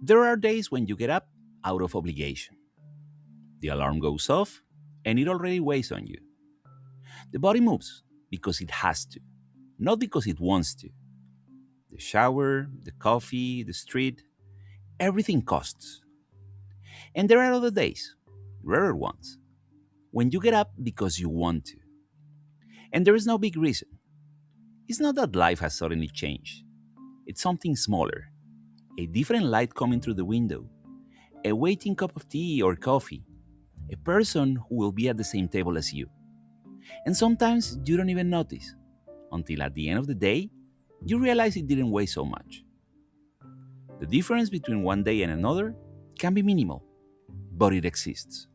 There are days when you get up out of obligation. The alarm goes off and it already weighs on you. The body moves because it has to, not because it wants to. The shower, the coffee, the street, everything costs. And there are other days, rarer ones, when you get up because you want to. And there is no big reason. It's not that life has suddenly changed. It's something smaller, a different light coming through the window, a waiting cup of tea or coffee, a person who will be at the same table as you. And sometimes you don't even notice until at the end of the day, you realize it didn't weigh so much. The difference between one day and another can be minimal, but it exists.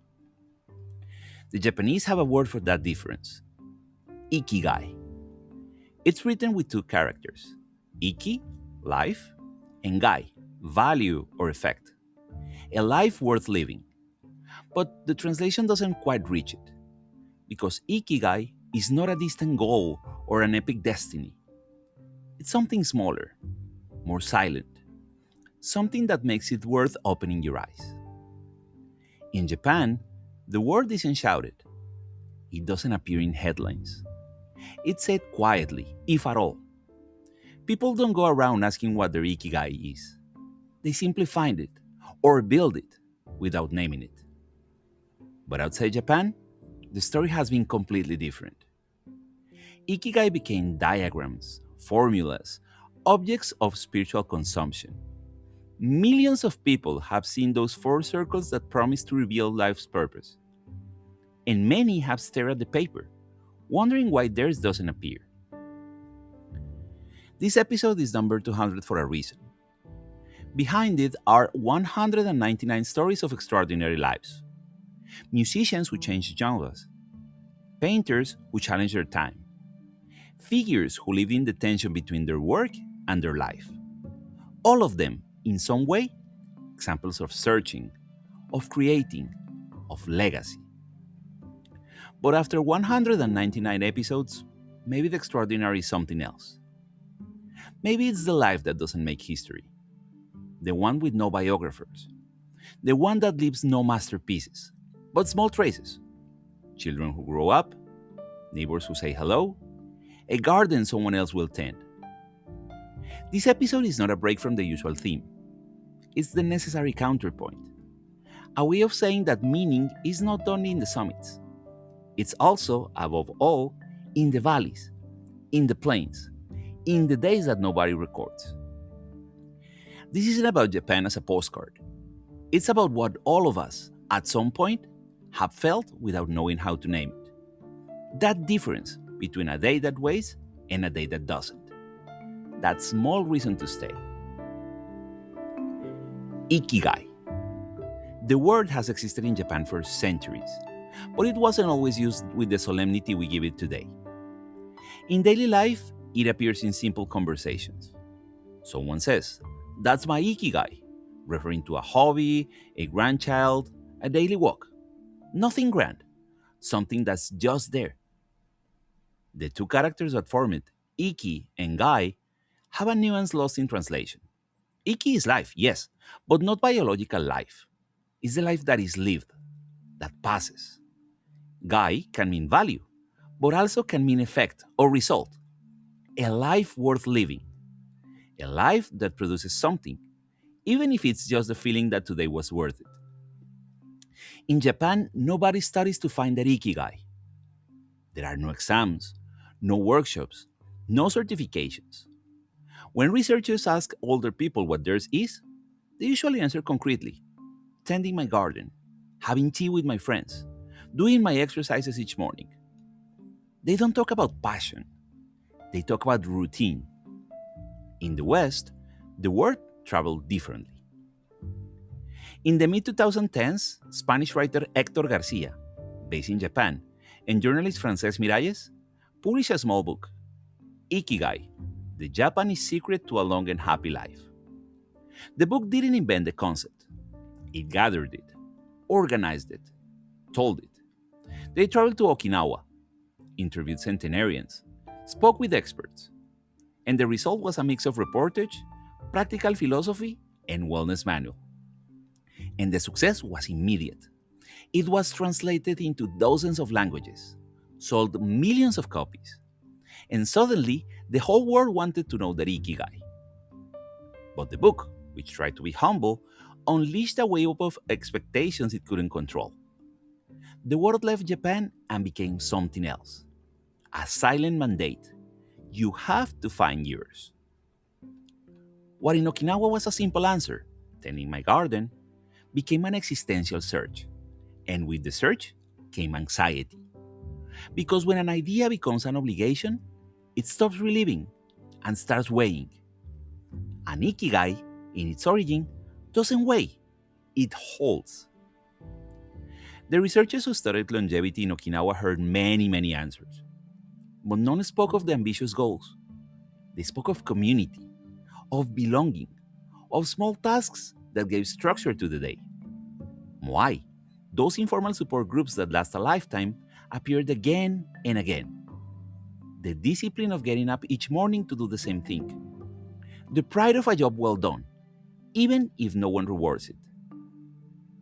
The Japanese have a word for that difference: Ikigai. It's written with two characters: Iki, life, and Gai, value or effect. A life worth living. But the translation doesn't quite reach it, because Ikigai is not a distant goal or an epic destiny. It's something smaller, more silent, something that makes it worth opening your eyes. In Japan, the word isn't shouted. It doesn't appear in headlines. It's said quietly, if at all. People don't go around asking what their ikigai is. They simply find it or build it without naming it. But outside Japan, the story has been completely different. Ikigai became diagrams, formulas, objects of spiritual consumption. Millions of people have seen those four circles that promise to reveal life's purpose. And many have stared at the paper, wondering why theirs doesn't appear. This episode is number 200 for a reason. Behind it are 199 stories of extraordinary lives. Musicians who changed genres, painters who challenged their time, figures who lived in the tension between their work and their life. All of them, in some way, examples of searching, of creating, of legacy. But after 199 episodes, maybe the extraordinary is something else. Maybe it's the life that doesn't make history, the one with no biographers, the one that leaves no masterpieces, but small traces. Children who grow up, neighbors who say hello, a garden someone else will tend. This episode is not a break from the usual theme. It's the necessary counterpoint, a way of saying that meaning is not only in the summits. It's also, above all, in the valleys, in the plains, in the days that nobody records. This isn't about Japan as a postcard. It's about what all of us, at some point, have felt without knowing how to name it. That difference between a day that weighs and a day that doesn't. That small reason to stay. Ikigai. The word has existed in Japan for centuries, but it wasn't always used with the solemnity we give it today. In daily life, it appears in simple conversations. Someone says, "That's my ikigai," referring to a hobby, a grandchild, a daily walk. Nothing grand, something that's just there. The two characters that form it, Iki and Gai, have a nuance lost in translation. Iki is life, yes, but not biological life. It's the life that is lived, that passes. Gai can mean value, but also can mean effect or result. A life worth living. A life that produces something, even if it's just the feeling that today was worth it. In Japan, nobody studies to find their ikigai. There are no exams, no workshops, no certifications. When researchers ask older people what theirs is, they usually answer concretely: tending my garden, having tea with my friends, doing my exercises each morning. They don't talk about passion, they talk about routine. In the West, the word traveled differently. In the mid 2010s, Spanish writer Héctor Garcia, based in Japan, and journalist Frances Miralles published a small book, Ikigai, The Japanese Secret to a Long and Happy Life. The book didn't invent the concept. It gathered it, organized it, told it. They traveled to Okinawa, interviewed centenarians, spoke with experts, and the result was a mix of reportage, practical philosophy, and wellness manual. And the success was immediate. It was translated into dozens of languages, sold millions of copies, and suddenly the whole world wanted to know the Ikigai. But the book, which tried to be humble, unleashed a wave of expectations it couldn't control. The world left Japan and became something else. A silent mandate. You have to find yours. What in Okinawa was a simple answer, tending my garden, became an existential search. And with the search came anxiety. Because when an idea becomes an obligation, it stops reliving and starts weighing. An Ikigai, in its origin, doesn't weigh, it holds. The researchers who studied longevity in Okinawa heard many answers. But none spoke of the ambitious goals. They spoke of community, of belonging, of small tasks that gave structure to the day. Why? Those informal support groups that last a lifetime appeared again and again. The discipline of getting up each morning to do the same thing. The pride of a job well done, even if no one rewards it.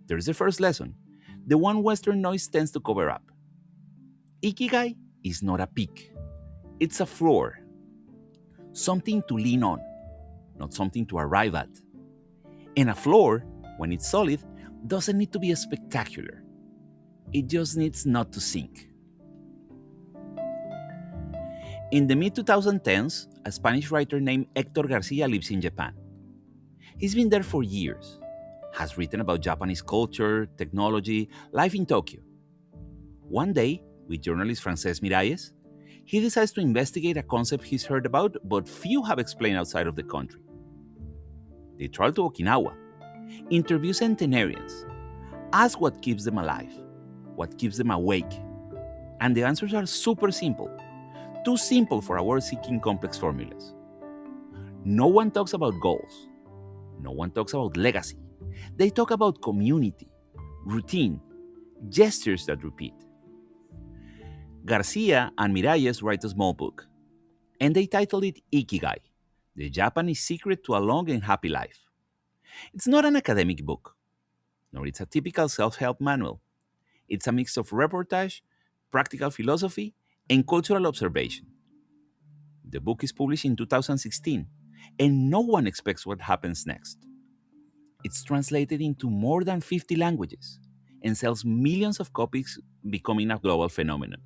There's the first lesson, the one Western noise tends to cover up. Ikigai is not a peak, it's a floor. Something to lean on, not something to arrive at. And a floor, when it's solid, doesn't need to be spectacular. It just needs not to sink. In the mid-2010s, a Spanish writer named Héctor Garcia lives in Japan. He's been there for years, has written about Japanese culture, technology, life in Tokyo. One day, with journalist Frances Miralles, he decides to investigate a concept he's heard about but few have explained outside of the country. They travel to Okinawa, interview centenarians, ask what keeps them alive, what keeps them awake. And the answers are super simple, too simple for our seeking complex formulas. No one talks about goals. No one talks about legacy. They talk about community, routine, gestures that repeat. Garcia and Miralles write a small book, and they titled it Ikigai, the Japanese secret to a long and happy life. It's not an academic book, nor it's a typical self-help manual. It's a mix of reportage, practical philosophy, and cultural observation. The book is published in 2016, and no one expects what happens next. It's translated into more than 50 languages and sells millions of copies, becoming a global phenomenon.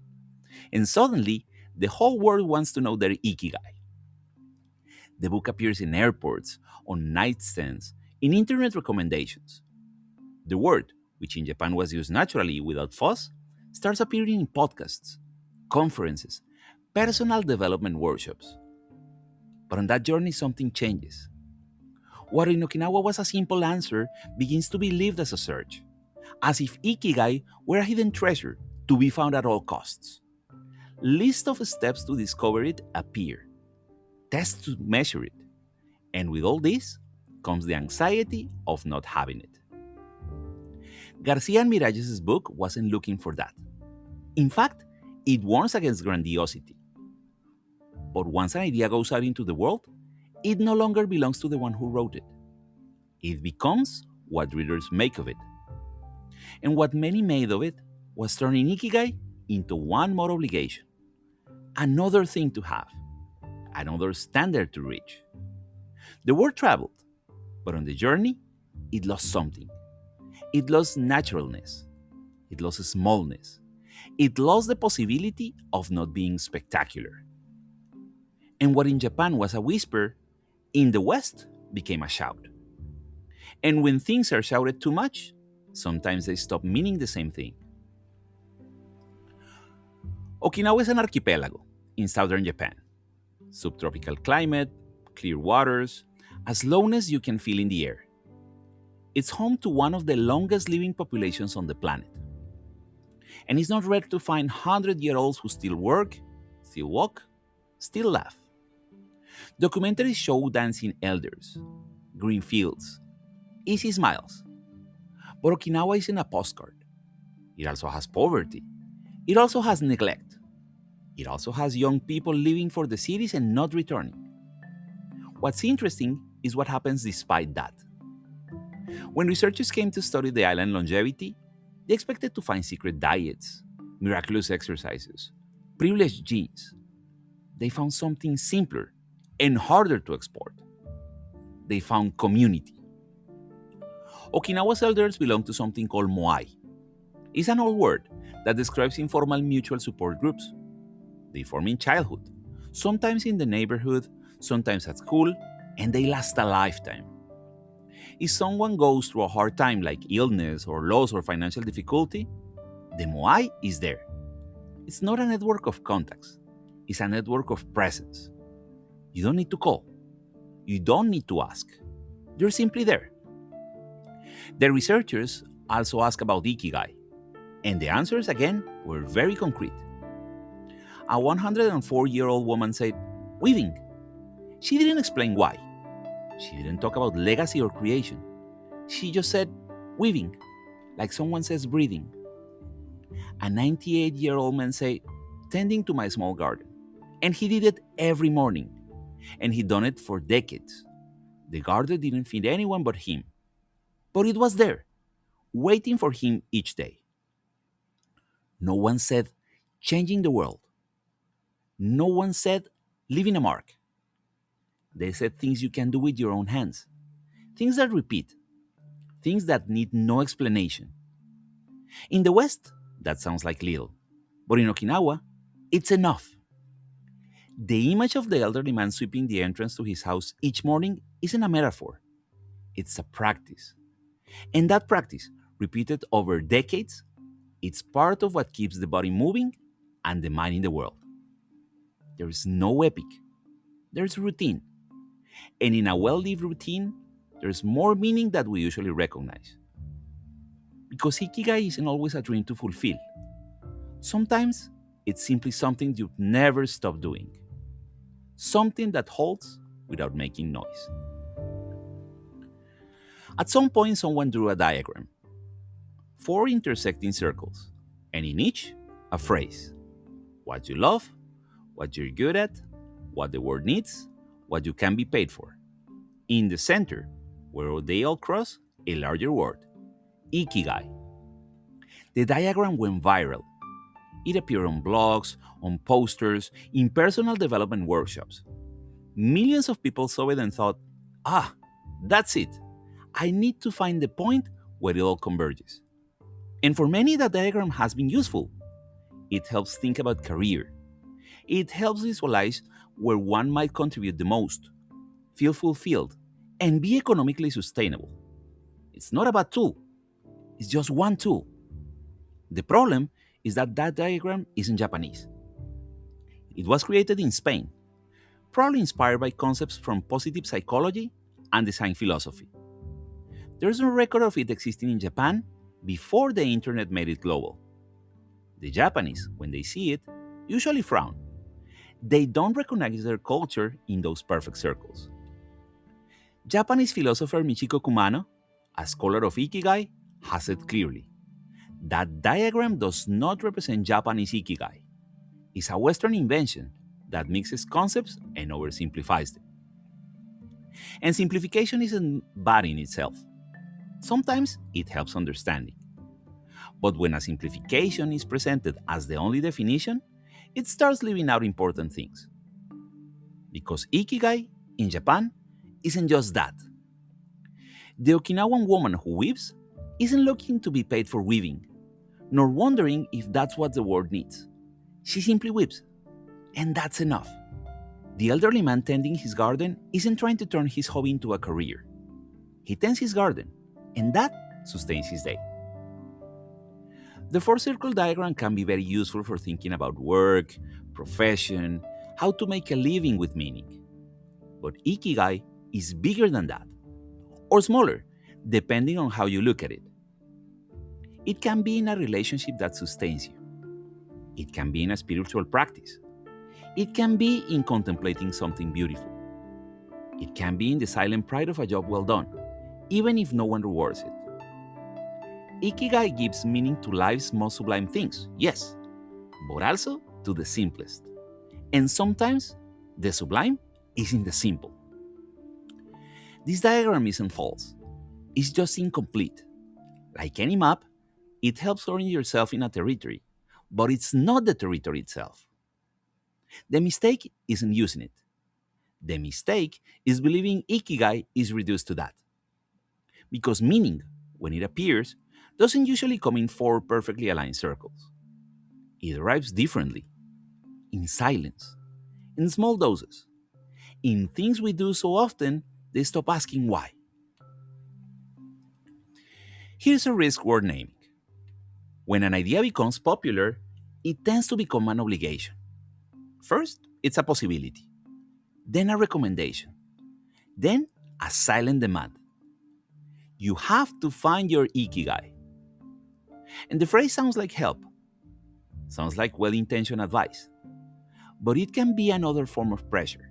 And suddenly, the whole world wants to know their Ikigai. The book appears in airports, on nightstands, in internet recommendations. The word, which in Japan was used naturally without fuss, starts appearing in podcasts, conferences, personal development workshops. But on that journey, something changes. What in Okinawa was a simple answer begins to be lived as a search, as if Ikigai were a hidden treasure to be found at all costs. Lists of steps to discover it appear, tests to measure it, and with all this comes the anxiety of not having it. Garcia and Miralles' book wasn't looking for that. In fact, it warns against grandiosity. But once an idea goes out into the world, it no longer belongs to the one who wrote it. It becomes what readers make of it. And what many made of it was turning Ikigai into one more obligation, another thing to have, another standard to reach. The word traveled, but on the journey, it lost something. It lost naturalness. It lost smallness. It lost the possibility of not being spectacular. And what in Japan was a whisper, in the West became a shout. And when things are shouted too much, sometimes they stop meaning the same thing. Okinawa is an archipelago in southern Japan. Subtropical climate, clear waters, a slowness you can feel in the air. It's home to one of the longest living populations on the planet. And it's not rare to find 100-year-olds who still work, still walk, still laugh. Documentaries show dancing elders, green fields, easy smiles. But Okinawa isn't a postcard. It also has poverty. It also has neglect. It also has young people leaving for the cities and not returning. What's interesting is what happens despite that. When researchers came to study the island longevity, they expected to find secret diets, miraculous exercises, privileged genes. They found something simpler and harder to export. They found community. Okinawa's elders belong to something called moai. It's an old word that describes informal mutual support groups. They form in childhood, sometimes in the neighborhood, sometimes at school, and they last a lifetime. If someone goes through a hard time like illness or loss or financial difficulty, the moai is there. It's not a network of contacts, it's a network of presence. You don't need to call, you don't need to ask. They're simply there. The researchers also asked about Ikigai, and the answers again were very concrete. A 104-year-old woman said, weaving. She didn't explain why. She didn't talk about legacy or creation. She just said, weaving, like someone says breathing. A 98-year-old man said, tending to my small garden. And he did it every morning. And he'd done it for decades. The garden didn't feed anyone but him. But it was there, waiting for him each day. No one said, changing the world. No one said, leaving a mark. They said things you can do with your own hands. Things that repeat. Things that need no explanation. In the West, that sounds like little. But in Okinawa, it's enough. The image of the elderly man sweeping the entrance to his house each morning isn't a metaphor. It's a practice. And that practice, repeated over decades, it's part of what keeps the body moving and the mind in the world. There is no epic. There's routine. And in a well-lived routine, there's more meaning that we usually recognize. Because Ikigai isn't always a dream to fulfill. Sometimes it's simply something you've never stopped doing. Something that holds without making noise. At some point, someone drew a diagram. 4 intersecting circles, and in each, a phrase. What you love, what you're good at, what the world needs, what you can be paid for. In the center, where they all cross, a larger word, Ikigai. The diagram went viral. It appeared on blogs, on posters, in personal development workshops. Millions of people saw it and thought, that's it. I need to find the point where it all converges. And for many, that diagram has been useful. It helps think about career. It helps visualize where one might contribute the most, feel fulfilled, and be economically sustainable. It's not a bad tool. It's just one tool. The problem is that diagram isn't Japanese. It was created in Spain, probably inspired by concepts from positive psychology and design philosophy. There's no record of it existing in Japan before the internet made it global. The Japanese, when they see it, usually frown. They don't recognize their culture in those perfect circles. Japanese philosopher Michiko Kumano, a scholar of Ikigai, has said clearly. That diagram does not represent Japanese Ikigai. It's a Western invention that mixes concepts and oversimplifies them. And simplification isn't bad in itself. Sometimes it helps understanding. But when a simplification is presented as the only definition, it starts leaving out important things. Because Ikigai, in Japan, isn't just that. The Okinawan woman who weaves isn't looking to be paid for weaving, nor wondering if that's what the world needs. She simply weaves, and that's enough. The elderly man tending his garden isn't trying to turn his hobby into a career. He tends his garden, and that sustains his day. The 4-circle diagram can be very useful for thinking about work, profession, how to make a living with meaning. But Ikigai is bigger than that, or smaller, depending on how you look at it. It can be in a relationship that sustains you. It can be in a spiritual practice. It can be in contemplating something beautiful. It can be in the silent pride of a job well done, even if no one rewards it. Ikigai gives meaning to life's most sublime things, yes, but also to the simplest. And sometimes, the sublime is in the simple. This diagram isn't false. is just incomplete. Like any map, it helps orient yourself in a territory, but it's not the territory itself. The mistake isn't using it. The mistake is believing Ikigai is reduced to that. Because meaning, when it appears, doesn't usually come in four perfectly aligned circles. It arrives differently, in silence, in small doses, in things we do so often they stop asking why. Here's a risk worth naming. When an idea becomes popular, it tends to become an obligation. First, it's a possibility, then a recommendation, then a silent demand. You have to find your Ikigai. And the phrase sounds like help, sounds like well intentioned advice, but it can be another form of pressure,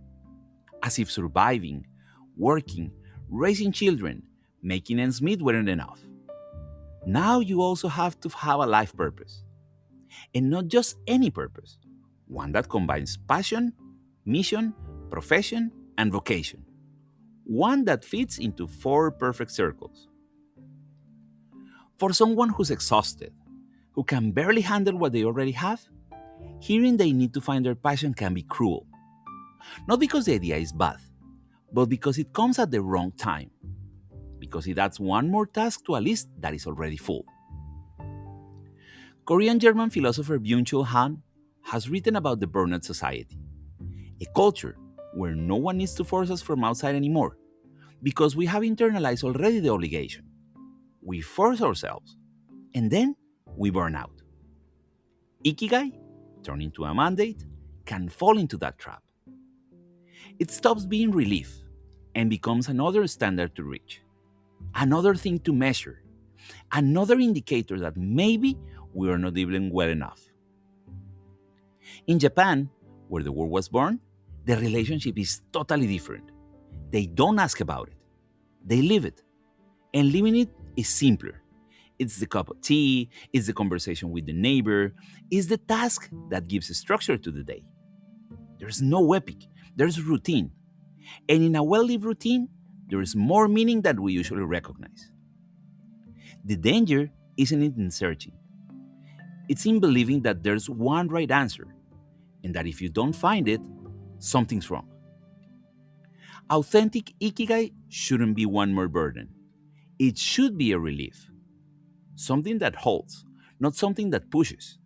as if surviving, working, raising children, making ends meet weren't enough. Now you also have to have a life purpose, and not just any purpose, one that combines passion, mission, profession, and vocation, one that fits into four perfect circles. For someone who's exhausted, who can barely handle what they already have, hearing they need to find their passion can be cruel. Not because the idea is bad, but because it comes at the wrong time, because it adds one more task to a list that is already full. Korean German philosopher Byung-Chul Han has written about the burnout society, a culture where no one needs to force us from outside anymore, because we have internalized already the obligation. We force ourselves, and then we burn out. Ikigai, turned into a mandate, can fall into that trap. It stops being relief and becomes another standard to reach, another thing to measure, another indicator that maybe we are not dealing well enough. In Japan, where the war was born, the relationship is totally different. They don't ask about it, they live it. And living it is simpler. It's the cup of tea, it's the conversation with the neighbor, it's the task that gives structure to the day. There's no epic, there's routine. And in a well lived routine, there is more meaning than we usually recognize. The danger isn't in searching, it's in believing that there's one right answer, and that if you don't find it, something's wrong. Authentic Ikigai shouldn't be one more burden. It should be a relief, something that holds, not something that pushes.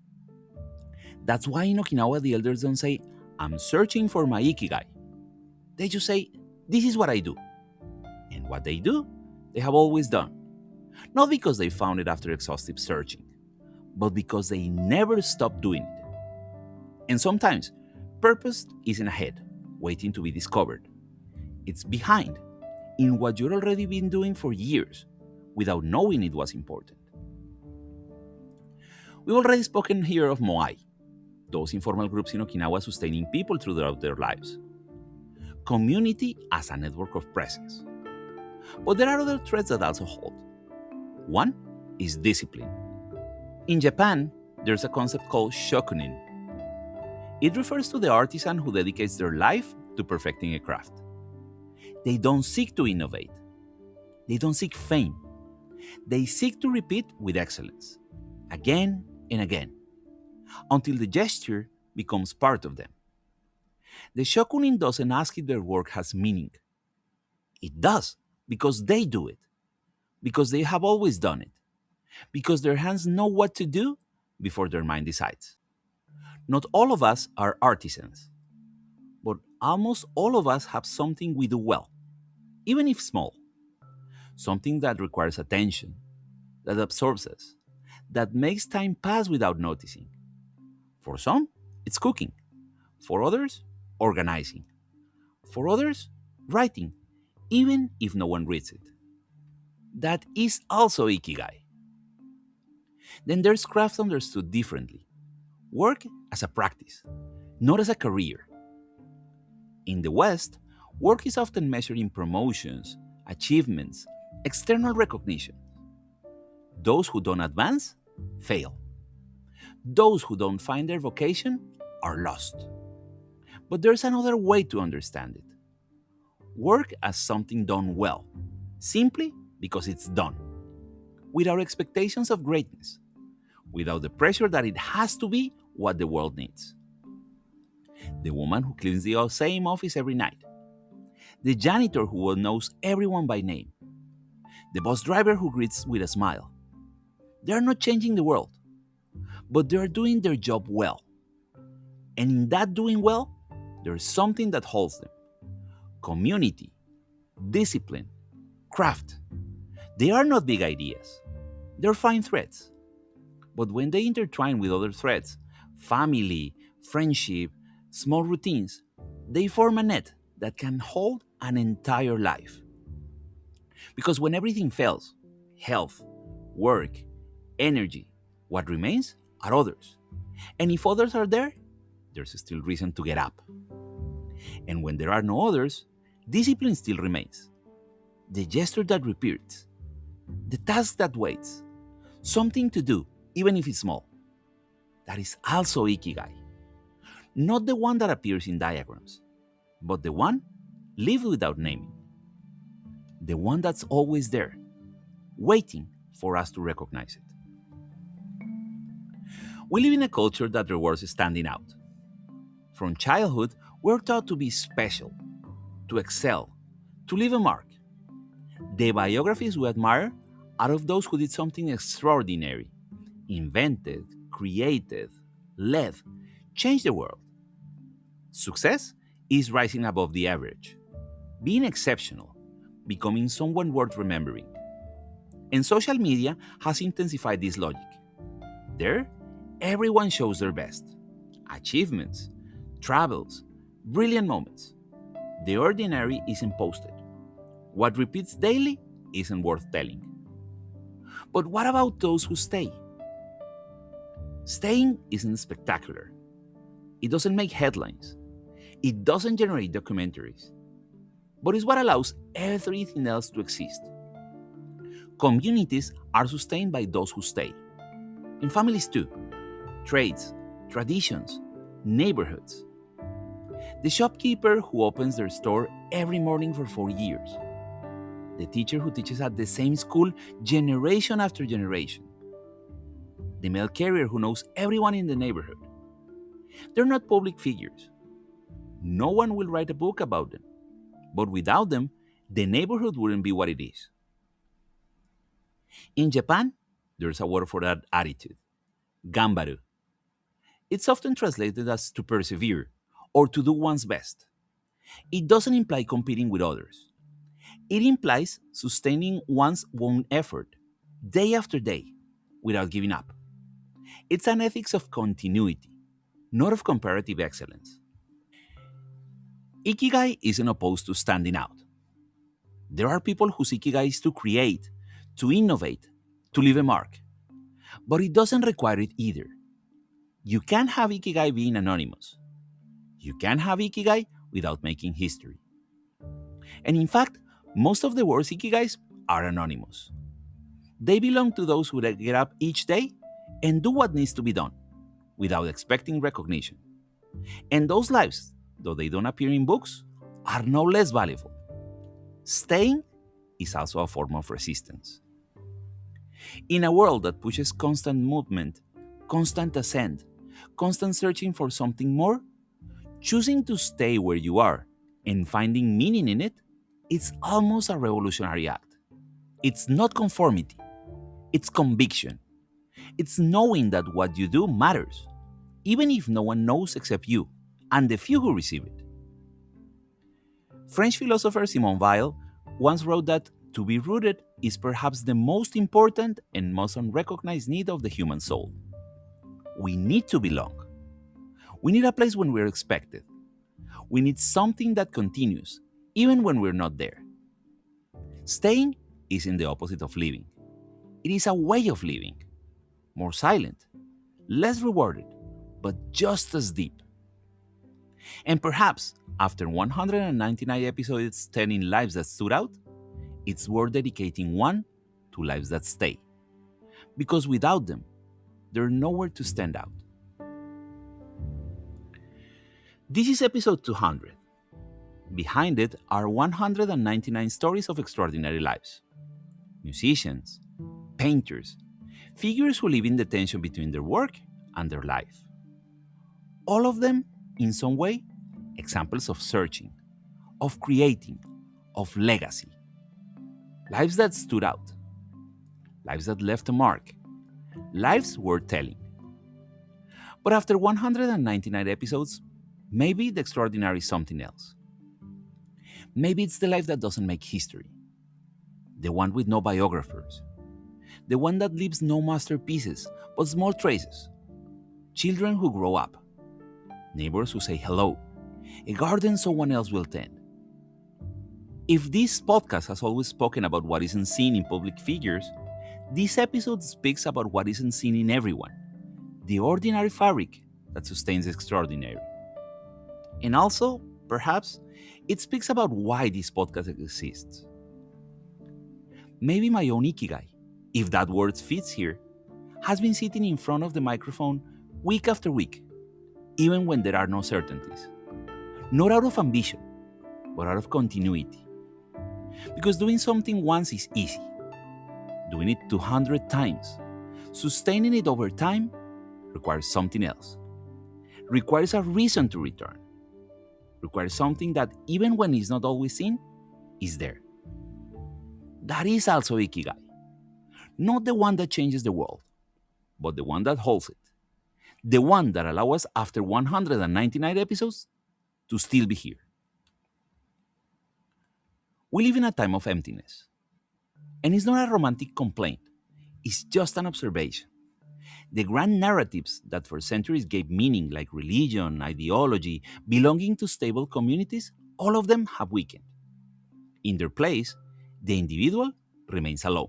That's why in Okinawa the elders don't say, I'm searching for my Ikigai. They just say, this is what I do. And what they do, they have always done. Not because they found it after exhaustive searching, but because they never stopped doing it. And sometimes, purpose isn't ahead, waiting to be discovered. It's behind, in what you've already been doing for years, without knowing it was important. We've already spoken here of Moai, those informal groups in Okinawa sustaining people throughout their lives. Community as a network of presence. But there are other threads that also hold. One is discipline. In Japan, there's a concept called shokunin. It refers to the artisan who dedicates their life to perfecting a craft. They don't seek to innovate. They don't seek fame. They seek to repeat with excellence, again and again, until the gesture becomes part of them. The shokunin doesn't ask if their work has meaning. It does, because they do it, because they have always done it, because their hands know what to do before their mind decides. Not all of us are artisans, but almost all of us have something we do well, even if small. Something that requires attention, that absorbs us, that makes time pass without noticing. For some, it's cooking. For others, organizing. For others, writing, even if no one reads it. That is also Ikigai. Then there's craft understood differently. Work as a practice, not as a career. In the West, work is often measured in promotions, achievements, external recognition. Those who don't advance fail. Those who don't find their vocation are lost. But there's another way to understand it. Work as something done well, simply because it's done, without expectations of greatness, without the pressure that it has to be what the world needs. The woman who cleans the same office every night, the janitor who knows everyone by name, the bus driver who greets with a smile. They are not changing the world, but they are doing their job well. And in that doing well, there's something that holds them: community, discipline, craft. They are not big ideas, they're fine threads. But when they intertwine with other threads, family, friendship, small routines, they form a net that can hold an entire life. Because when everything fails, health, work, energy, what remains are others. And if others are there, there's still reason to get up. And when there are no others, discipline still remains. The gesture that repeats, the task that waits, something to do, even if it's small. That is also Ikigai. Not the one that appears in diagrams, but the one lived without naming. The one that's always there, waiting for us to recognize it. We live in a culture that rewards standing out. From childhood, we're taught to be special, to excel, to leave a mark. The biographies we admire are of those who did something extraordinary, invented, created, led, changed the world. Success is rising above the average, being exceptional, becoming someone worth remembering. And social media has intensified this logic. There, everyone shows their best: achievements, travels, brilliant moments. The ordinary isn't posted. What repeats daily isn't worth telling. But what about those who stay? Staying isn't spectacular. It doesn't make headlines. It doesn't generate documentaries. But it's what allows everything else to exist. Communities are sustained by those who stay. And families too. Trades, traditions, neighborhoods. The shopkeeper who opens their store every morning for 4 years. The teacher who teaches at the same school generation after generation. The mail carrier who knows everyone in the neighborhood. They're not public figures. No one will write a book about them. But without them, the neighborhood wouldn't be what it is. In Japan, there's a word for that attitude: gambaru. It's often translated as to persevere or to do one's best. It doesn't imply competing with others. It implies sustaining one's own effort, day after day, without giving up. It's an ethics of continuity, not of comparative excellence. Ikigai isn't opposed to standing out. There are people whose Ikigai is to create, to innovate, to leave a mark. But it doesn't require it either. You can have Ikigai being anonymous. You can have Ikigai without making history. And in fact, most of the world's Ikigais are anonymous. They belong to those who get up each day and do what needs to be done, without expecting recognition. And those lives, though they don't appear in books, are no less valuable. Staying is also a form of resistance. In a world that pushes constant movement, constant ascent, constant searching for something more, choosing to stay where you are and finding meaning in it, it's almost a revolutionary act. It's not conformity, it's conviction. It's knowing that what you do matters, even if no one knows except you and the few who receive it. French philosopher Simone Weil once wrote that to be rooted is perhaps the most important and most unrecognized need of the human soul. We need to belong. We need a place when we're expected. We need something that continues, even when we're not there. Staying isn't the opposite of living. It is a way of living, more silent, less rewarded, but just as deep. And perhaps, after 199 episodes telling lives that stood out, it's worth dedicating one to lives that stay. Because without them, they're nowhere to stand out. This is episode 200. Behind it are 199 stories of extraordinary lives. musicians, painters, figures who live in the tension between their work and their life. All of them, in some way, examples of searching, of creating, of legacy. Lives that stood out, lives that left a mark, lives worth telling. But after 199 episodes, maybe the extraordinary is something else. Maybe it's the life that doesn't make history, the one with no biographers, the one that leaves no masterpieces but small traces. Children who grow up, neighbors who say hello, a garden someone else will tend. If this podcast has always spoken about what isn't seen in public figures, this episode speaks about what isn't seen in everyone, the ordinary fabric that sustains the extraordinary. And also, perhaps, it speaks about why this podcast exists. Maybe my own Ikigai, if that word fits here, has been sitting in front of the microphone week after week, even when there are no certainties. Not out of ambition, but out of continuity. Because doing something once is easy. Doing it 200 times, sustaining it over time, requires something else. Requires a reason to return. Requires something that, even when it's not always seen, is there. That is also Ikigai. Not the one that changes the world, but the one that holds it. The one that allows us, after 199 episodes, to still be here. We live in a time of emptiness. And it's not a romantic complaint. It's just an observation. The grand narratives that for centuries gave meaning, like religion, ideology, belonging to stable communities, all of them have weakened. In their place, the individual remains alone,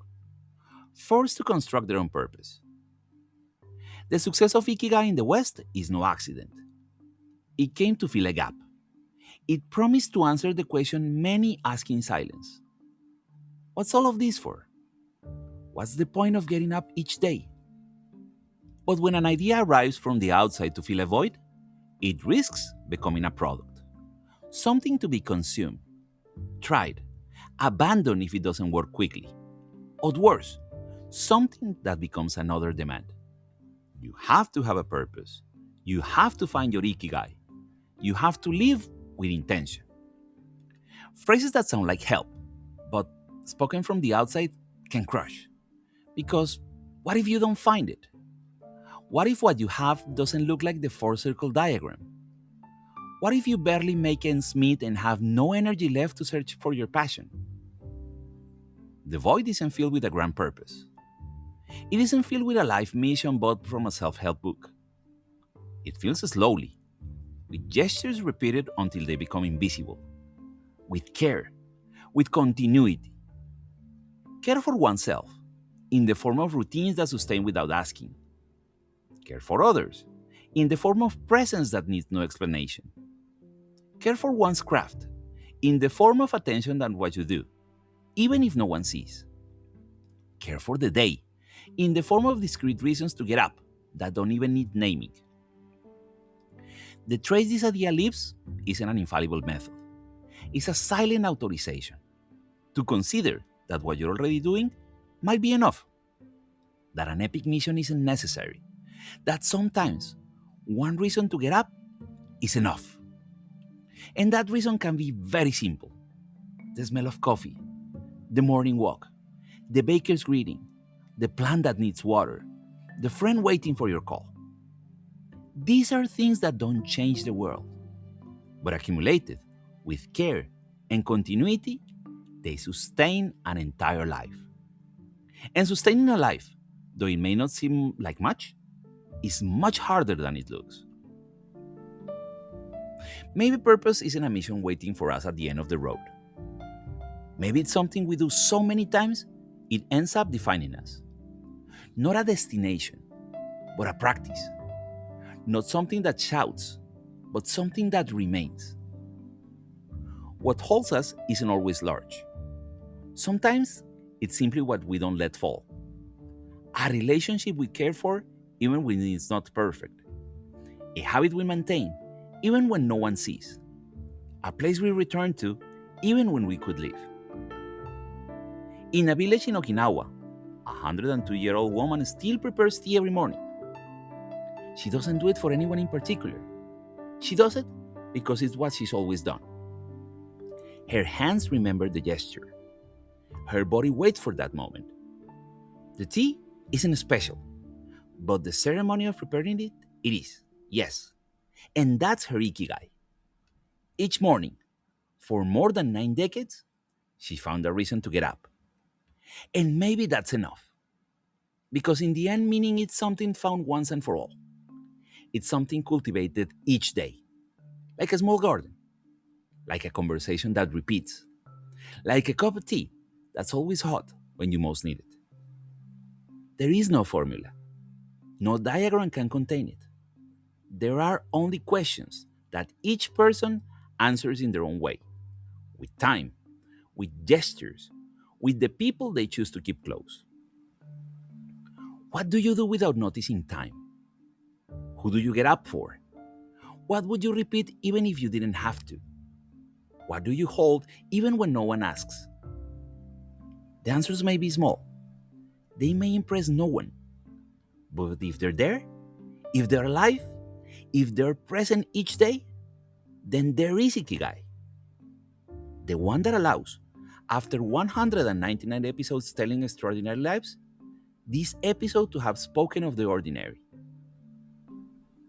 forced to construct their own purpose. The success of Ikigai in the West is no accident. It came to fill a gap. It promised to answer the question many ask in silence. What's all of this for? What's the point of getting up each day? But when an idea arrives from the outside to fill a void, it risks becoming a product. Something to be consumed, tried, abandoned if it doesn't work quickly. Or worse, something that becomes another demand. You have to have a purpose. You have to find your Ikigai. You have to live with intention. Phrases that sound like help, but spoken from the outside can crush. Because what if you don't find it? What if what you have doesn't look like the four-circle diagram? What if you barely make ends meet and have no energy left to search for your passion? The void isn't filled with a grand purpose. It isn't filled with a life mission bought from a self-help book. It fills slowly, with gestures repeated until they become invisible, with care, with continuity. Care for oneself, in the form of routines that sustain without asking. Care for others, in the form of presence that needs no explanation. Care for one's craft, in the form of attention than what you do, even if no one sees. Care for the day, in the form of discrete reasons to get up that don't even need naming. The trace this idea leaves isn't an infallible method. It's a silent authorization to consider that what you're already doing might be enough, that an epic mission isn't necessary, that sometimes one reason to get up is enough. And that reason can be very simple. The smell of coffee, the morning walk, the baker's greeting, the plant that needs water, the friend waiting for your call. These are things that don't change the world, but accumulated with care and continuity, they sustain an entire life. And sustaining a life, though it may not seem like much, is much harder than it looks. Maybe purpose isn't a mission waiting for us at the end of the road. Maybe it's something we do so many times, it ends up defining us. Not a destination, but a practice. Not something that shouts, but something that remains. What holds us isn't always large. Sometimes it's simply what we don't let fall. A relationship we care for even when it's not perfect. A habit we maintain even when no one sees. A place we return to even when we could leave. In a village in Okinawa, a 102-year-old woman still prepares tea every morning. She doesn't do it for anyone in particular. She does it because it's what she's always done. Her hands remember the gesture. Her body waits for that moment. The tea isn't special, but the ceremony of preparing it, it is. Yes. And that's her Ikigai. Each morning, for more than 9 decades, she found a reason to get up. And maybe that's enough. Because in the end, meaning is something found once and for all. It's something cultivated each day, like a small garden, like a conversation that repeats, like a cup of tea that's always hot when you most need it. There is no formula, no diagram can contain it. There are only questions that each person answers in their own way, with time, with gestures, with the people they choose to keep close. What do you do without noticing time? Who do you get up for? What would you repeat even if you didn't have to? What do you hold even when no one asks? The answers may be small. They may impress no one. But if they're there, if they're alive, if they're present each day, then there is Ikigai. The one that allows, after 199 episodes telling extraordinary lives, this episode to have spoken of the ordinary.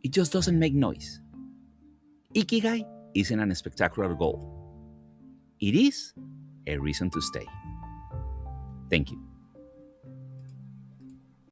It just doesn't make noise. Ikigai isn't a spectacular goal. It is a reason to stay. Thank you.